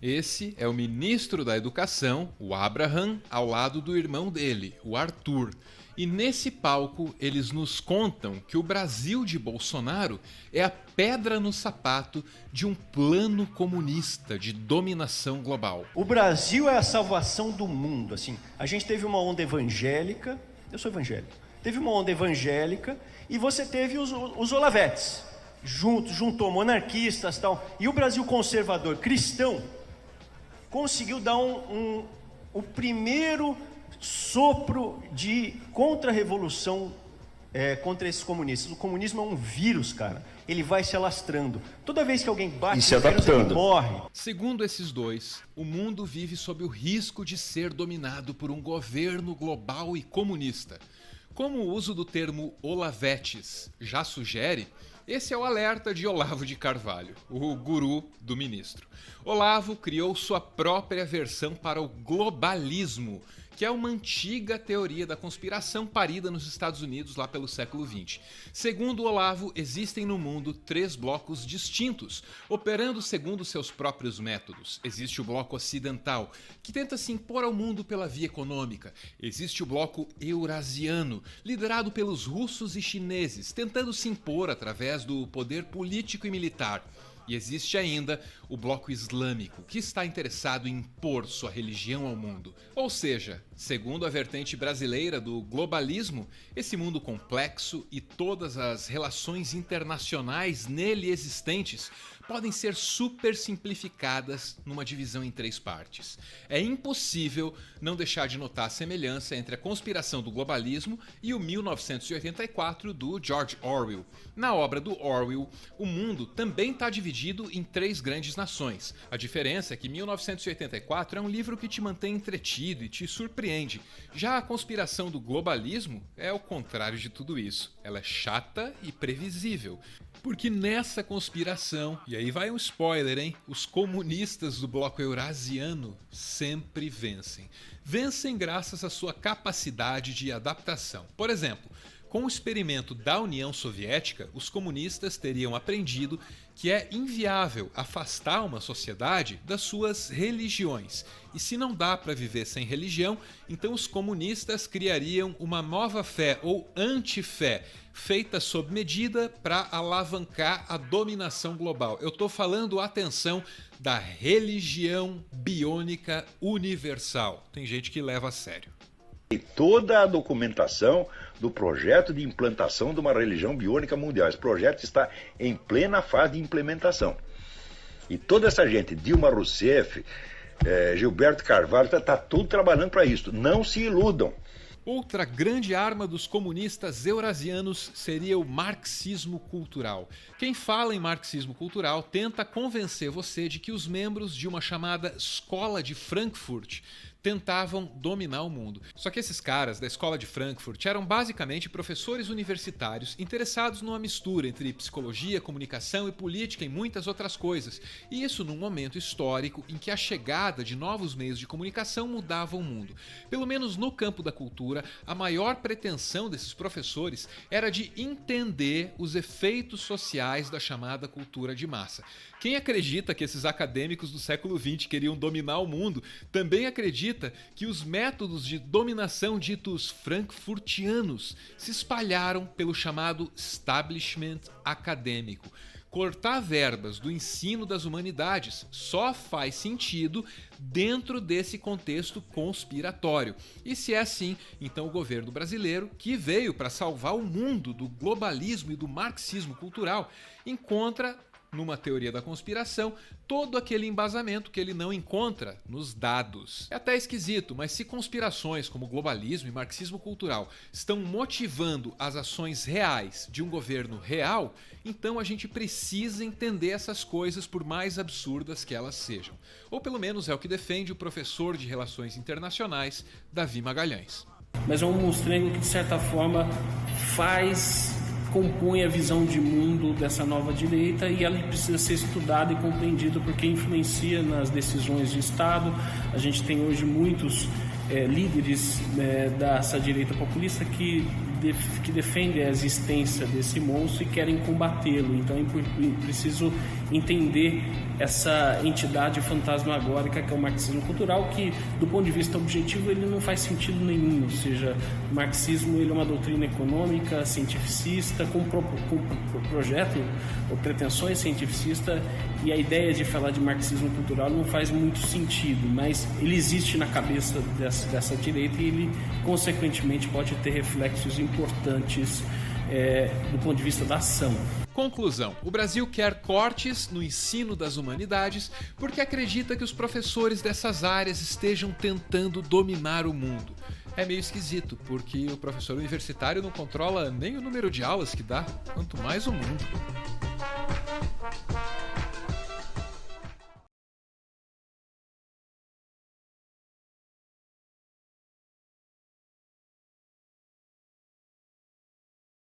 Esse é o ministro da Educação, o Abraham, ao lado do irmão dele, o Arthur. E nesse palco eles nos contam que o Brasil de Bolsonaro é a pedra no sapato de um plano comunista de dominação global. O Brasil é a salvação do mundo, assim. A gente teve uma onda evangélica, eu sou evangélico, teve uma onda evangélica e você teve os Olavetes, juntou monarquistas e tal. E o Brasil conservador cristão conseguiu dar o primeiro sopro de contra-revolução contra esses comunistas. O comunismo é um vírus, cara. Ele vai se alastrando. Toda vez que alguém bate no vírus, ele morre. Segundo esses dois, o mundo vive sob o risco de ser dominado por um governo global e comunista. Como o uso do termo Olavetes já sugere, esse é o alerta de Olavo de Carvalho, o guru do ministro. Olavo criou sua própria versão para o globalismo, que é uma antiga teoria da conspiração parida nos Estados Unidos lá pelo século XX. Segundo Olavo, existem no mundo 3 blocos distintos, operando segundo seus próprios métodos. Existe o bloco ocidental, que tenta se impor ao mundo pela via econômica. Existe o bloco eurasiano, liderado pelos russos e chineses, tentando se impor através do poder político e militar. E existe ainda o bloco islâmico, que está interessado em impor sua religião ao mundo. Ou seja, segundo a vertente brasileira do globalismo, esse mundo complexo e todas as relações internacionais nele existentes podem ser super simplificadas numa divisão em 3 partes. É impossível não deixar de notar a semelhança entre a conspiração do globalismo e o 1984 do George Orwell. Na obra do Orwell, o mundo também está dividido em 3 grandes nações. A diferença é que 1984 é um livro que te mantém entretido e te surpreende. Já a conspiração do globalismo é o contrário de tudo isso. Ela é chata e previsível. Porque nessa conspiração, e aí vai um spoiler, hein? Os comunistas do bloco eurasiano sempre vencem. Vencem graças à sua capacidade de adaptação. Por exemplo, com o experimento da União Soviética, os comunistas teriam aprendido que é inviável afastar uma sociedade das suas religiões. E se não dá para viver sem religião, então os comunistas criariam uma nova fé ou antifé, feita sob medida para alavancar a dominação global. Eu estou falando, atenção, da religião biônica universal. Tem gente que leva a sério. E toda a documentação do projeto de implantação de uma religião biônica mundial. Esse projeto está em plena fase de implementação. E toda essa gente, Dilma Rousseff, Gilberto Carvalho, está tudo trabalhando para isso. Não se iludam. Outra grande arma dos comunistas eurasianos seria o marxismo cultural. Quem fala em marxismo cultural tenta convencer você de que os membros de uma chamada Escola de Frankfurt tentavam dominar o mundo. Só que esses caras da Escola de Frankfurt eram basicamente professores universitários interessados numa mistura entre psicologia, comunicação e política e muitas outras coisas. E isso num momento histórico em que a chegada de novos meios de comunicação mudava o mundo. Pelo menos no campo da cultura, a maior pretensão desses professores era de entender os efeitos sociais da chamada cultura de massa. Quem acredita que esses acadêmicos do século XX queriam dominar o mundo, também acredita que os métodos de dominação ditos frankfurtianos se espalharam pelo chamado establishment acadêmico. Cortar verbas do ensino das humanidades só faz sentido dentro desse contexto conspiratório. E se é assim, então o governo brasileiro, que veio para salvar o mundo do globalismo e do marxismo cultural, encontra numa teoria da conspiração, todo aquele embasamento que ele não encontra nos dados. É até esquisito, mas se conspirações como globalismo e marxismo cultural estão motivando as ações reais de um governo real, então a gente precisa entender essas coisas por mais absurdas que elas sejam. Ou pelo menos é o que defende o professor de Relações Internacionais, Davi Magalhães. Mas é um monstrengo que, de certa forma, compõe a visão de mundo dessa nova direita e ela precisa ser estudada e compreendida porque influencia nas decisões de Estado. A gente tem hoje muitos líderes dessa direita populista que que defendem a existência desse monstro e querem combatê-lo. Então é preciso entender essa entidade fantasmagórica que é o marxismo cultural, que do ponto de vista objetivo ele não faz sentido nenhum. Ou seja, o marxismo ele é uma doutrina econômica, cientificista, com projeto ou pretensões cientificistas, e a ideia de falar de marxismo cultural não faz muito sentido, mas ele existe na cabeça dessa direita e ele consequentemente pode ter reflexos importantes do ponto de vista da ação. Conclusão: o Brasil quer cortes no ensino das humanidades porque acredita que os professores dessas áreas estejam tentando dominar o mundo. É meio esquisito, porque o professor universitário não controla nem o número de aulas que dá, quanto mais o mundo.